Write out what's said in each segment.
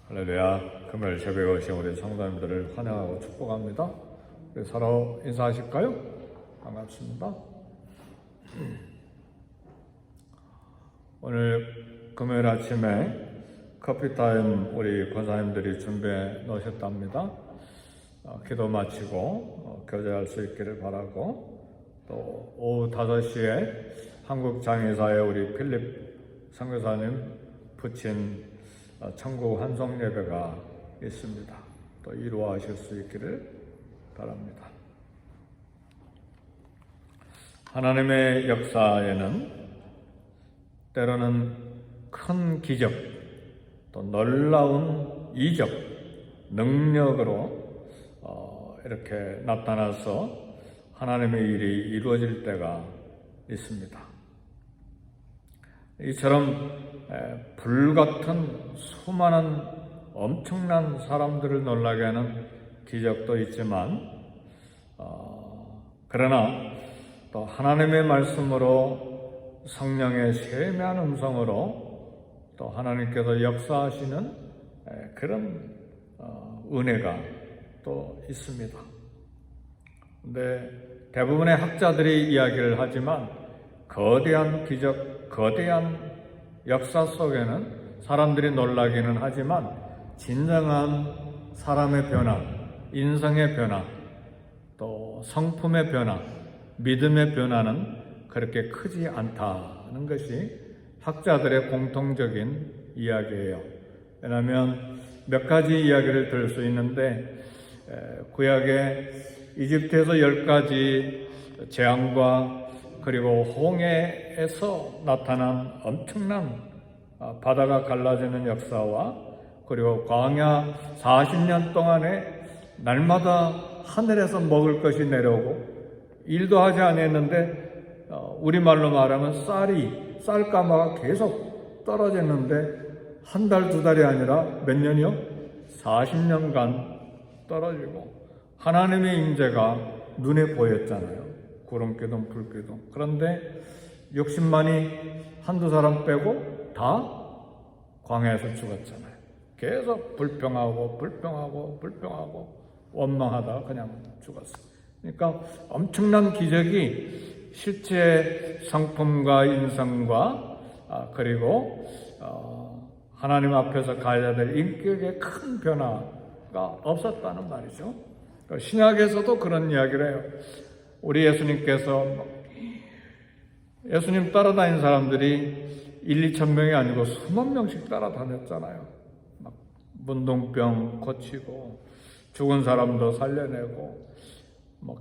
할렐루야. 금요일 새벽에 오신 우리 성도님들을 환영하고 축복합니다. 우리 서로 인사하실까요? 반갑습니다. 오늘 금요일 아침에 커피타임 우리 권사님들이 준비해 놓으셨답니다. 기도 마치고 교제할 수 있기를 바라고, 또 오후 5시에 한국장의사의 우리 필립 선교사님 부친 천국 환송 예배가 있습니다. 또 이루어하실 수 있기를 바랍니다. 하나님의 역사에는 때로는 큰 기적, 또 놀라운 이적, 능력으로 이렇게 나타나서 하나님의 일이 이루어질 때가 있습니다. 이처럼 불같은 수많은 엄청난 사람들을 놀라게 하는 기적도 있지만, 그러나 또 하나님의 말씀으로, 성령의 세미한 음성으로 또 하나님께서 역사하시는 그런 은혜가 또 있습니다. 근데 대부분의 학자들이 이야기를 하지만 거대한 기적, 거대한 역사 속에는 사람들이 놀라기는 하지만 진정한 사람의 변화, 인성의 변화, 또 성품의 변화, 믿음의 변화는 그렇게 크지 않다는 것이 학자들의 공통적인 이야기예요. 왜냐하면 몇 가지 이야기를 들을 수 있는데, 구약의 이집트에서 10가지 재앙과 그리고 홍해에서 나타난 엄청난 바다가 갈라지는 역사와, 그리고 광야 40년 동안에 날마다 하늘에서 먹을 것이 내려오고 일도 하지 않았는데 우리말로 말하면 쌀가마가 계속 떨어졌는데 한 달, 두 달이 아니라 몇 년이요? 40년간 떨어지고 하나님의 임재가 눈에 보였잖아요. 구름기둥, 불기둥. 그런데 60만이 한두 사람 빼고 다 광야에서 죽었잖아요. 계속 불평하고 원망하다가 그냥 죽었어요. 그러니까 엄청난 기적이 실제 성품과 인성과 그리고 하나님 앞에서 가야 될 인격의 큰 변화가 없었다는 말이죠. 신약에서도 그런 이야기를 해요. 우리 예수님께서 예수님 따라다닌 사람들이 1, 2천 명이 아니고 수만 명씩 따라다녔잖아요. 막 문둥병 고치고 죽은 사람도 살려내고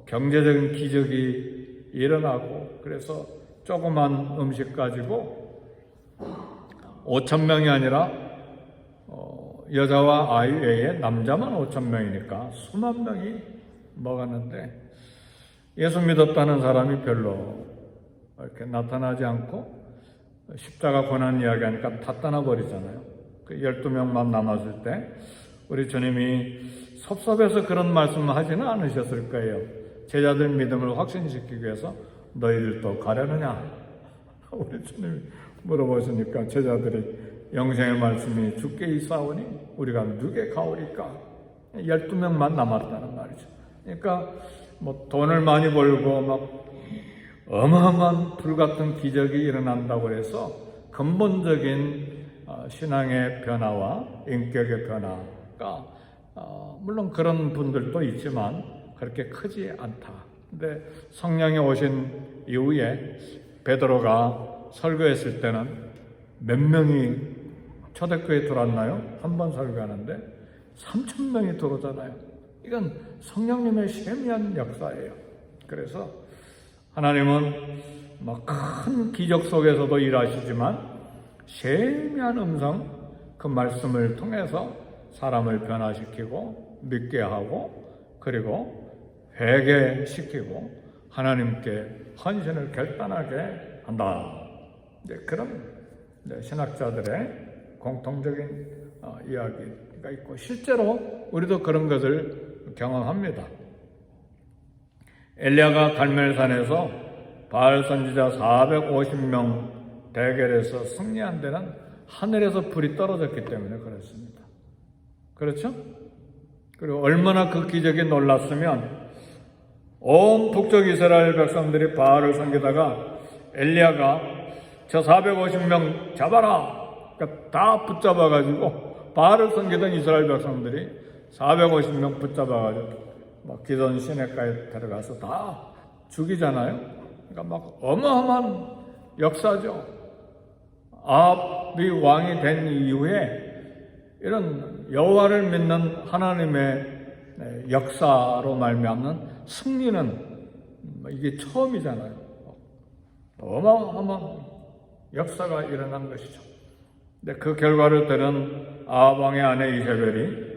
경제적인 기적이 일어나고, 그래서 조그만 음식 가지고 5천 명이 아니라 여자와 아이 외에 남자만 5천 명이니까 수만 명이 먹었는데 예수 믿었다는 사람이 별로 이렇게 나타나지 않고, 십자가 고난 이야기하니까 다 떠나버리잖아요. 그 12명만 남았을 때 우리 주님이 섭섭해서 그런 말씀을 하지는 않으셨을 거예요. 제자들 믿음을 확신시키기 위해서 너희들 또 가려느냐? 우리 주님이 물어보시니까 제자들이 영생의 말씀이 주께 있사오니 우리가 누게 가오리까? 12명만 남았다는 말이죠. 그러니까 돈을 많이 벌고 막 어마어마한 불같은 기적이 일어난다고 해서 근본적인 신앙의 변화와 인격의 변화가 물론 그런 분들도 있지만 그렇게 크지 않다. 근데 성령이 오신 이후에 베드로가 설교했을 때는 몇 명이 초대교회에 들어왔나요? 한 번 설교하는데 3,000명이 들어오잖아요. 이건 성령님의 세미한 역사예요. 그래서 하나님은 큰 기적 속에서도 일하시지만 세미한 음성, 그 말씀을 통해서 사람을 변화시키고 믿게 하고, 그리고 회개시키고 하나님께 헌신을 결단하게 한다. 그런 신학자들의 공통적인 이야기가 있고, 실제로 우리도 그런 것을 경험합니다. 엘리야가 갈멜산에서 바알 선지자 450명 대결에서 승리한 데는 하늘에서 불이 떨어졌기 때문에 그렇습니다. 그렇죠? 그리고 얼마나 그 기적이 놀랐으면 온 북쪽 이스라엘 백성들이 바알을 섬기다가 엘리야가 저 450명 잡아라! 그러니까 다 붙잡아가지고 바알을 섬기던 이스라엘 백성들이 450명 붙잡아가지고 막 기돈 시내가에 들어가서 다 죽이잖아요. 그러니까 막 어마어마한 역사죠. 아합이 왕이 된 이후에 이런 여호와를 믿는 하나님의 역사로 말미암는 승리는 이게 처음이잖아요. 어마어마한 역사가 일어난 것이죠. 근데 그 결과를 들은 아합 왕의 아내 이세벨이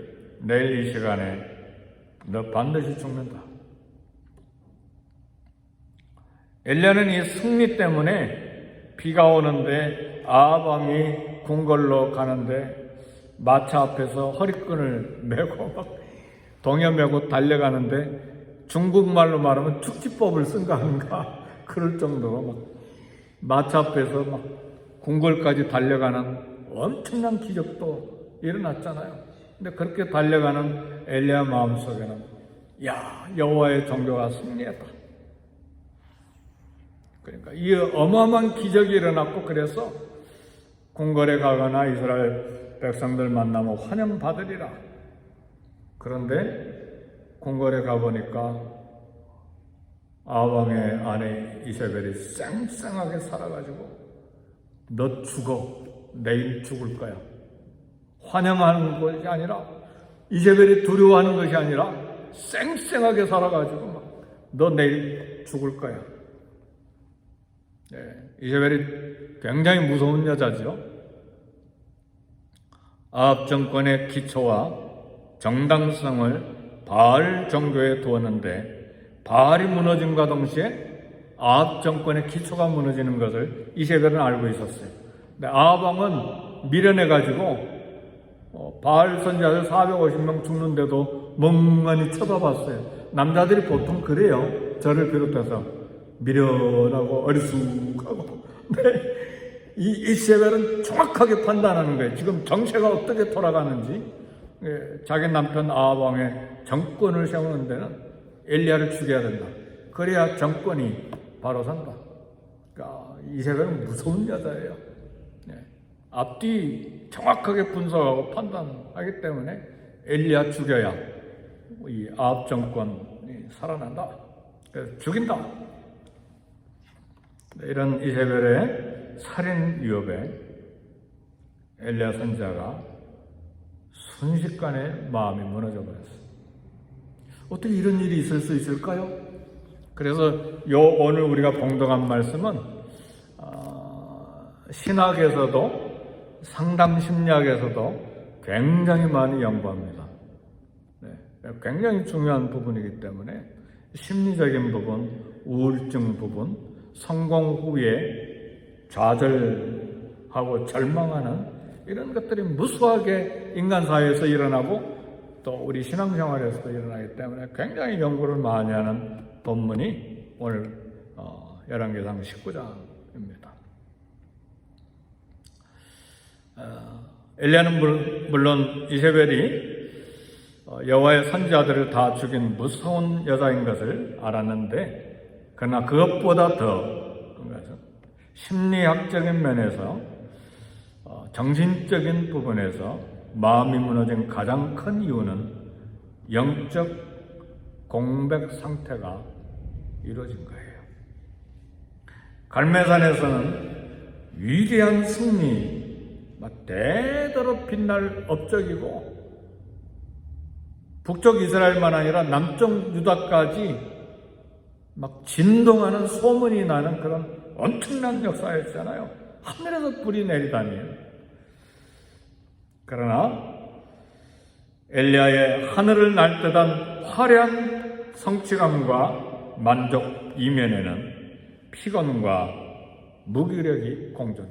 내일 이 시간에 너 반드시 죽는다. 엘리야는 이 승리 때문에 비가 오는데 아합 왕이 궁궐로 가는데 마차 앞에서 허리끈을 메고 막 동여 메고 달려가는데 중국말로 말하면 축지법을 쓴가 하는가 그럴 정도로 막 마차 앞에서 막 궁궐까지 달려가는 엄청난 기적도 일어났잖아요. 근데 그렇게 달려가는 엘리야 마음속에는 야, 여호와의 종교가 승리했다. 그러니까 이 어마어마한 기적이 일어났고 그래서 궁궐에 가거나 이스라엘 백성들 만나면 환영받으리라. 그런데 궁궐에 가보니까 아합 왕의 아내 이세벨이 쌩쌩하게 살아가지고 너 죽어. 내일 죽을 거야. 환영하는 것이 아니라 이세벨이 두려워하는 것이 아니라 쌩쌩하게 살아가지고 너 내일 죽을 거야. 네, 이세벨이 굉장히 무서운 여자죠. 아합 정권의 기초와 정당성을 바알 종교에 두었는데 바알이 무너짐과 동시에 아합 정권의 기초가 무너지는 것을 이세벨은 알고 있었어요. 근데 아합 왕은 미련해가지고 바알 선지자들 450명 죽는데도 멍하니 쳐다봤어요. 남자들이 보통 그래요. 저를 비롯해서 미련하고 어리숙하고. 이 이세벨은 정확하게 판단하는 거예요. 지금 정세가 어떻게 돌아가는지. 자기 남편 아합 왕의 정권을 세우는 데는 엘리야를 죽여야 된다. 그래야 정권이 바로 선다. 그러니까 이세벨은 무서운 여자예요. 앞뒤 정확하게 분석하고 판단하기 때문에 엘리야 죽여야 이 아합 정권이 살아난다. 그래서 죽인다. 이런 이세벨의 살인 위협에 엘리야 선지자가 순식간에 마음이 무너져 버렸어요. 어떻게 이런 일이 있을 수 있을까요? 그래서 오늘 우리가 봉독한 말씀은 신학에서도 상담 심리학에서도 굉장히 많이 연구합니다. 네, 굉장히 중요한 부분이기 때문에 심리적인 부분, 우울증 부분, 성공 후에 좌절하고 절망하는 이런 것들이 무수하게 인간 사회에서 일어나고 또 우리 신앙생활에서도 일어나기 때문에 굉장히 연구를 많이 하는 본문이 오늘 열왕기상 19장입니다. 엘리야는 물론 이세벨이 여호와의 선지자들을 다 죽인 무서운 여자인 것을 알았는데 그러나 그것보다 더 심리학적인 면에서 정신적인 부분에서 마음이 무너진 가장 큰 이유는 영적 공백 상태가 이루어진 거예요. 갈멜산에서는 위대한 승리 대대로 빛날 업적이고 북쪽 이스라엘만 아니라 남쪽 유다까지 막 진동하는 소문이 나는 그런 엄청난 역사였잖아요. 하늘에서 불이 내리다니. 그러나 엘리야의 하늘을 날듯한 화려한 성취감과 만족 이면에는 피곤과 무기력이 공존해.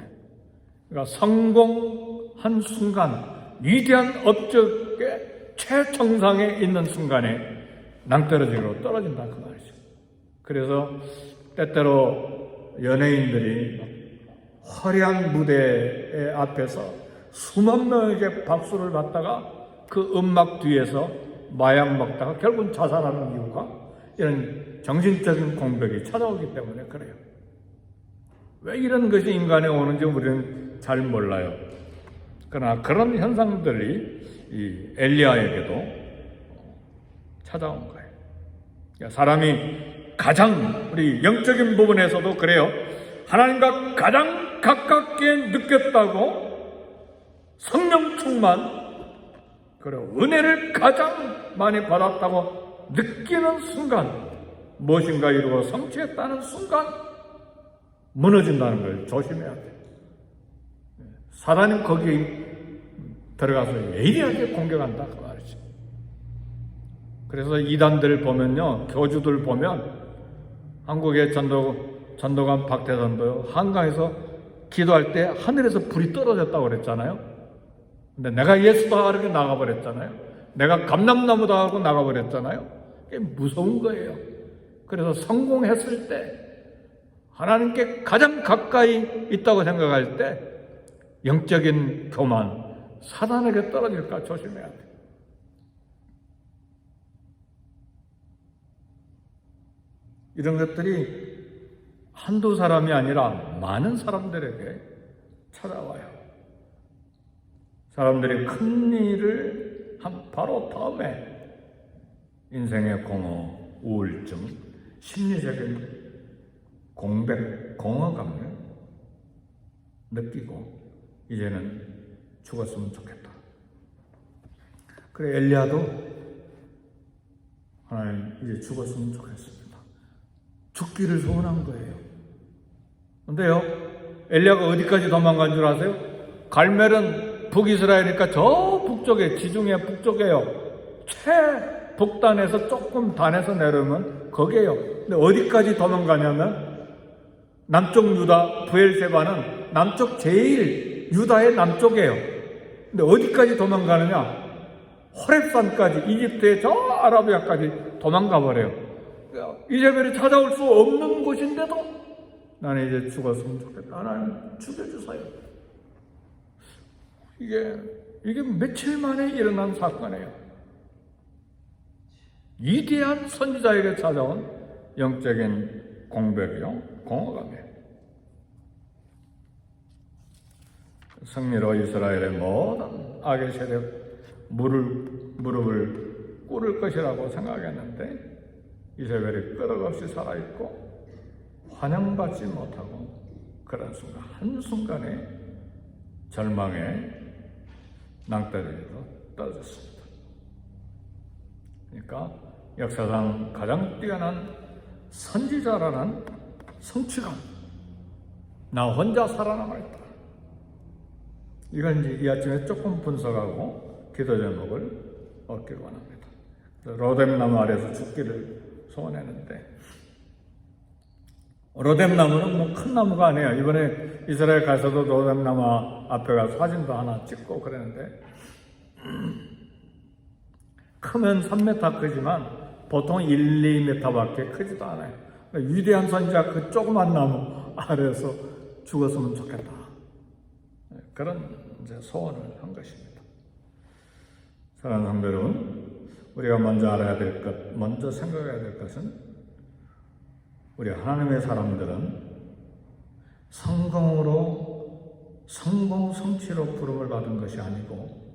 그러니까 성공한 순간, 위대한 업적의 최정상에 있는 순간에 낭떠러지로 떨어진다 그 말이죠. 그래서 때때로 연예인들이 화려한 무대 앞에서 수만 명에게 박수를 받다가 그 음악 뒤에서 마약 먹다가 결국은 자살하는 이유가 이런 정신적인 공백이 찾아오기 때문에 그래요. 왜 이런 것이 인간에 오는지 우리는 잘 몰라요. 그러나 그런 현상들이 이 엘리야에게도 찾아온 거예요. 사람이 가장 우리 영적인 부분에서도 그래요. 하나님과 가장 가깝게 느꼈다고 성령 충만, 그리고 은혜를 가장 많이 받았다고 느끼는 순간, 무엇인가 이루고 성취했다는 순간 무너진다는 걸 조심해야 돼요. 사단은 거기 들어가서 예리하게 공격한다 그 말이죠. 그래서 이단들 보면요, 교주들 보면, 한국의 전도관 박태선도요, 한강에서 기도할 때 하늘에서 불이 떨어졌다고 그랬잖아요. 근데 내가 예수다 하고 나가버렸잖아요. 내가 감람나무다 하고 나가버렸잖아요. 그게 무서운 거예요. 그래서 성공했을 때, 하나님께 가장 가까이 있다고 생각할 때 영적인 교만, 사단에게 떨어질까 조심해야 돼요. 이런 것들이 한두 사람이 아니라 많은 사람들에게 찾아와요. 사람들이 큰 일을 한 바로 다음에 인생의 공허, 우울증, 심리적인 공백, 공허감을 느끼고 이제는 죽었으면 좋겠다. 그래 엘리야도 하나님 이제 죽었으면 좋겠습니다. 죽기를 소원한 거예요. 근데요, 엘리야가 어디까지 도망간 줄 아세요? 갈멜은 북이스라엘이니까 저 북쪽에, 지중해 북쪽에요. 최북단에서 조금 단에서 내려오면 거기에요. 근데 어디까지 도망가냐면 남쪽 유다 브엘세바는 남쪽 제일 유다의 남쪽이에요. 근데 어디까지 도망가느냐? 호렙산까지, 이집트의 저 아라비아까지 도망가 버려요. 이세벨이 찾아올 수 없는 곳인데도 나는 이제 죽었으면 좋겠다. 하나님 죽여주세요. 이게 며칠 만에 일어난 사건이에요. 위대한 선지자에게 찾아온 영적인 공백이요, 공허감이에요. 승리로 이스라엘의 모든 악의 세력 무릎을 꿇을 것이라고 생각했는데 이세벨이 끄떡없이 살아있고 환영받지 못하고 그런 순간, 한순간에 절망의 낭떠러지로 떨어졌습니다. 그러니까 역사상 가장 뛰어난 선지자라는 성취감, 나 혼자 살아남아있다. 이건 이제 이 아침에 조금 분석하고 기도 제목을 얻기를 원합니다. 로뎀나무 아래서 죽기를 소원했는데, 로뎀나무는 뭐 큰 나무가 아니에요. 이번에 이스라엘 가서도 로뎀나무 앞에 가서 사진도 하나 찍고 그랬는데, 크면 3m 크지만 보통 1, 2m밖에 크지도 않아요. 그러니까 위대한 선지자 그 조그만 나무 아래에서 죽었으면 좋겠다. 그런 이제 소원을 한 것입니다. 사랑하는 성도 여러분, 우리가 먼저 알아야 될 것, 먼저 생각해야 될 것은, 우리 하나님의 사람들은 성공으로, 성공, 성취로 부름을 받은 것이 아니고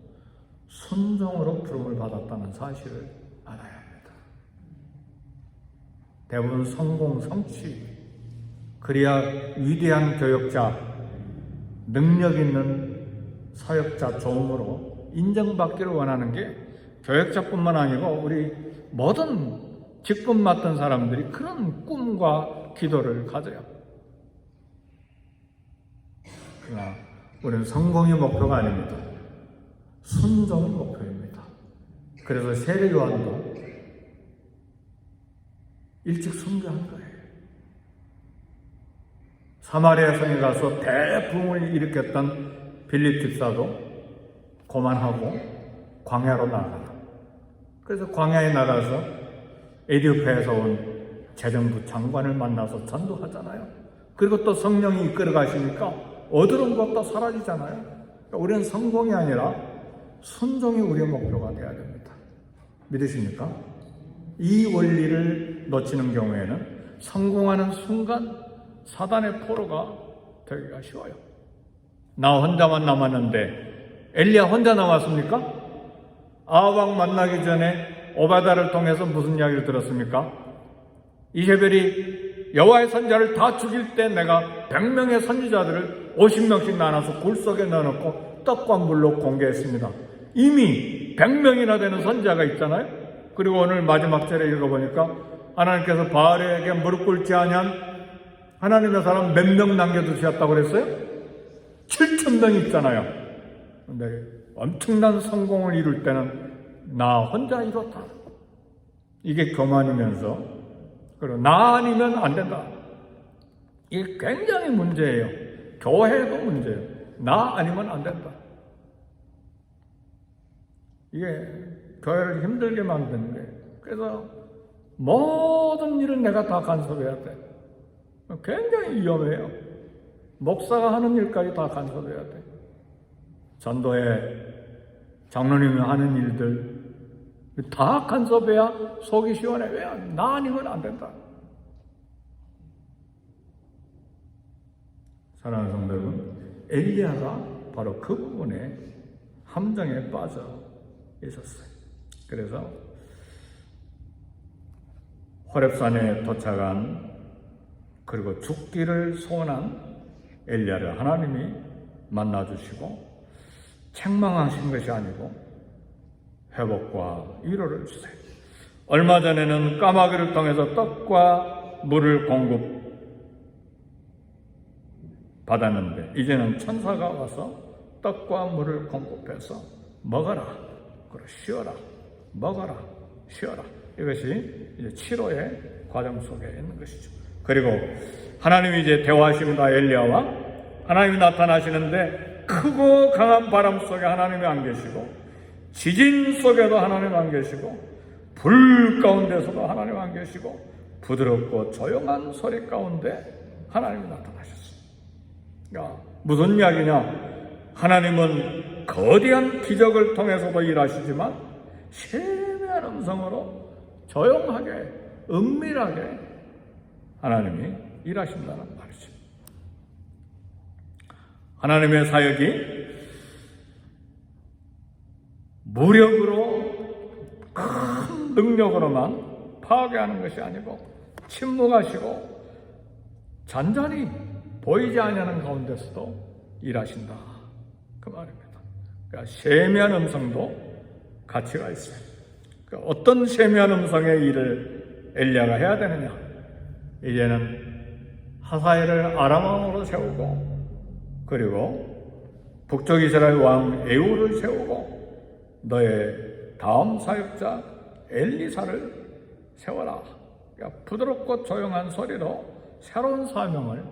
순종으로 부름을 받았다는 사실을 알아야 합니다. 대부분 성공, 성취, 그래야 위대한 교역자, 능력 있는 사역자, 종으로 인정받기를 원하는 게 교역자뿐만 아니고 우리 모든 직분 맡은 사람들이 그런 꿈과 기도를 가져요. 그러나 우리는 성공이 목표가 아닙니다. 순종이 목표입니다. 그래서 세례 요한도 일찍 순교한 거예요. 사마리아 성에 가서 대부흥을 일으켰던 빌립 집사도 고만하고 광야로 나가라. 그래서 광야에 나가서 에디오피아에서 온 재정부 장관을 만나서 전도하잖아요. 그리고 또 성령이 이끌어 가시니까 얻어온 것도 사라지잖아요. 그러니까 우리는 성공이 아니라 순종이 우리의 목표가 되어야 됩니다. 믿으십니까? 이 원리를 놓치는 경우에는 성공하는 순간 사단의 포로가 되기가 쉬워요. 나 혼자만 남았는데 엘리야 혼자 남았습니까? 아합 만나기 전에 오바다를 통해서 무슨 이야기를 들었습니까? 이세벨이 여호와의 선지자를 다 죽일 때 내가 100명의 선지자들을 50명씩 나눠서 굴 속에 넣어놓고 떡과 물로 공개했습니다. 이미 100명이나 되는 선지자가 있잖아요. 그리고 오늘 마지막 절에 읽어보니까 하나님께서 바알에게 무릎 꿇지 아니한 하나님의 사람 몇 명 남겨두셨다고 그랬어요? 7,000명이 있잖아요. 근데 엄청난 성공을 이룰 때는 나 혼자 이뤘다. 이게 교만이면서 그리고 나 아니면 안 된다. 이게 굉장히 문제예요. 교회도 문제예요. 나 아니면 안 된다. 이게 교회를 힘들게 만드는 거예요. 그래서 모든 일은 내가 다 간섭해야 돼. 굉장히 위험해요. 목사가 하는 일까지 다 간섭해야 돼. 전도회 장로님이 하는 일들 다 간섭해야 속이 시원해. 왜? 나 아니면 안 된다. 사랑하는 성도 여러분, 엘리야가 바로 그 부분에 함정에 빠져 있었어요. 그래서 호렙산에 도착한 그리고 죽기를 소원한 엘리야를 하나님이 만나주시고 책망하신 것이 아니고 회복과 위로를 주세요. 얼마 전에는 까마귀를 통해서 떡과 물을 공급받았는데 이제는 천사가 와서 떡과 물을 공급해서 먹어라, 그리고 쉬어라, 먹어라, 쉬어라. 이것이 이제 치료의 과정 속에 있는 것이죠. 그리고 하나님이 이제 대화하십니다. 엘리야와 하나님이 나타나시는데 크고 강한 바람 속에 하나님이 안 계시고 지진 속에도 하나님 안 계시고 불 가운데서도 하나님 안 계시고 부드럽고 조용한 소리 가운데 하나님이 나타나셨습니다. 그러니까 무슨 이야기냐? 하나님은 거대한 기적을 통해서도 일하시지만 세미한 음성으로 조용하게 은밀하게 하나님이 일하신다는 말이죠. 하나님의 사역이 무력으로 큰 능력으로만 파괴하는 것이 아니고 침묵하시고 잔잔히 보이지 않는 가운데서도 일하신다. 그 말입니다. 그러니까 세미한 음성도 가치가 있어요. 그러니까 어떤 세미한 음성의 일을 엘리야가 해야 되느냐? 이제는 하사엘을 아람 왕으로 세우고 그리고 북쪽 이스라엘 왕 에후를 세우고 너의 다음 사역자 엘리사를 세워라. 그러니까 부드럽고 조용한 소리로 새로운 사명을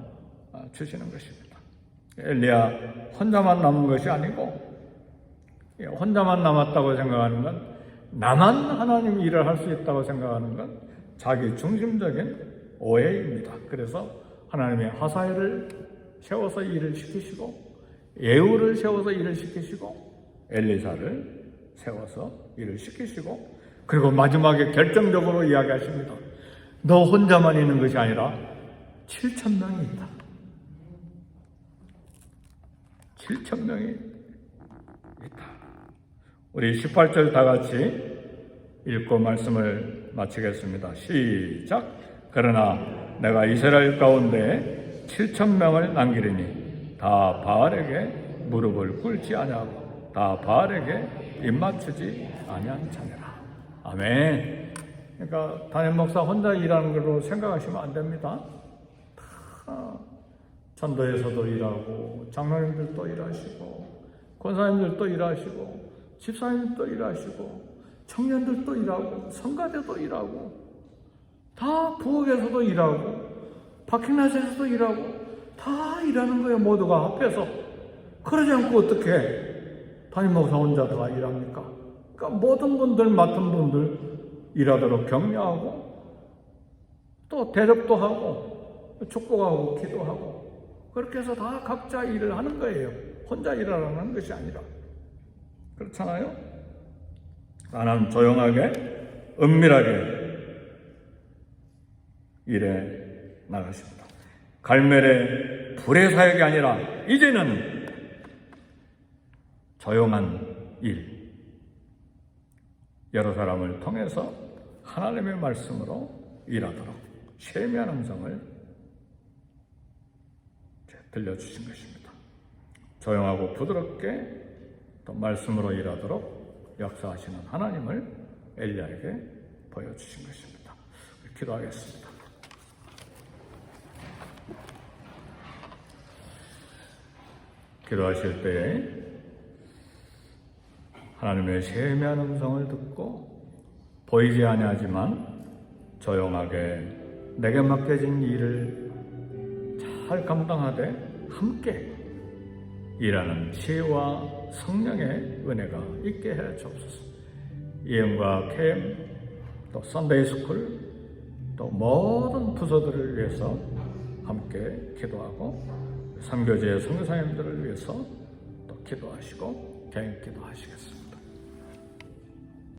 주시는 것입니다. 엘리야 혼자만 남은 것이 아니고 혼자만 남았다고 생각하는 건 나만 하나님 일을 할 수 있다고 생각하는 건 자기 중심적인 오해입니다. 그래서 하나님의 하사엘을 세워서 일을 시키시고 예후를 세워서 일을 시키시고 엘리사를 세워서 일을 시키시고 그리고 마지막에 결정적으로 이야기하십니다. 너 혼자만 있는 것이 아니라 7,000명이 있다. 7,000명이 있다. 우리 18절 다 같이 읽고 말씀을 마치겠습니다. 시작. 그러나 내가 이스라엘 가운데 7,000명을 남기리니 다 바알에게 무릎을 꿇지 아니하고 다 바알에게 입맞추지 아니한 자니라. 아멘. 그러니까 담임 목사 혼자 일하는 걸로 생각하시면 안 됩니다. 다 전도에서도 일하고 장로님들도 일하시고 권사님들도 일하시고 집사님들도 일하시고 청년들도 일하고 성가대도 일하고 다 부엌에서도 일하고 파킹랏에서도 일하고 다 일하는 거예요. 모두가 합해서. 그러지 않고 어떻게 담임 목사 혼자 다 일합니까? 그러니까 모든 분들 맡은 분들 일하도록 격려하고 또 대접도 하고 축복하고 기도하고 그렇게 해서 다 각자 일을 하는 거예요. 혼자 일하라는 것이 아니라. 그렇잖아요? 하나는 조용하게 은밀하게 일해 나가십니다. 갈멜의 불의 사역이 아니라 이제는 조용한 일, 여러 사람을 통해서 하나님의 말씀으로 일하도록 세미한 음성을 들려주신 것입니다. 조용하고 부드럽게 또 말씀으로 일하도록 역사하시는 하나님을 엘리야에게 보여주신 것입니다. 기도하겠습니다. 기도하실 때에 하나님의 세미한 음성을 듣고 보이지 아니하지만 조용하게 내게 맡겨진 일을 잘 감당하되 함께 일하는 지혜와 성령의 은혜가 있게 해 주옵소서. 이엠과 캠, 또 썬데이 스쿨, 또 모든 부서들을 위해서 함께 기도하고 선교지의 선교사님들을 위해서 또 기도하시고 개인 기도하시겠습니다.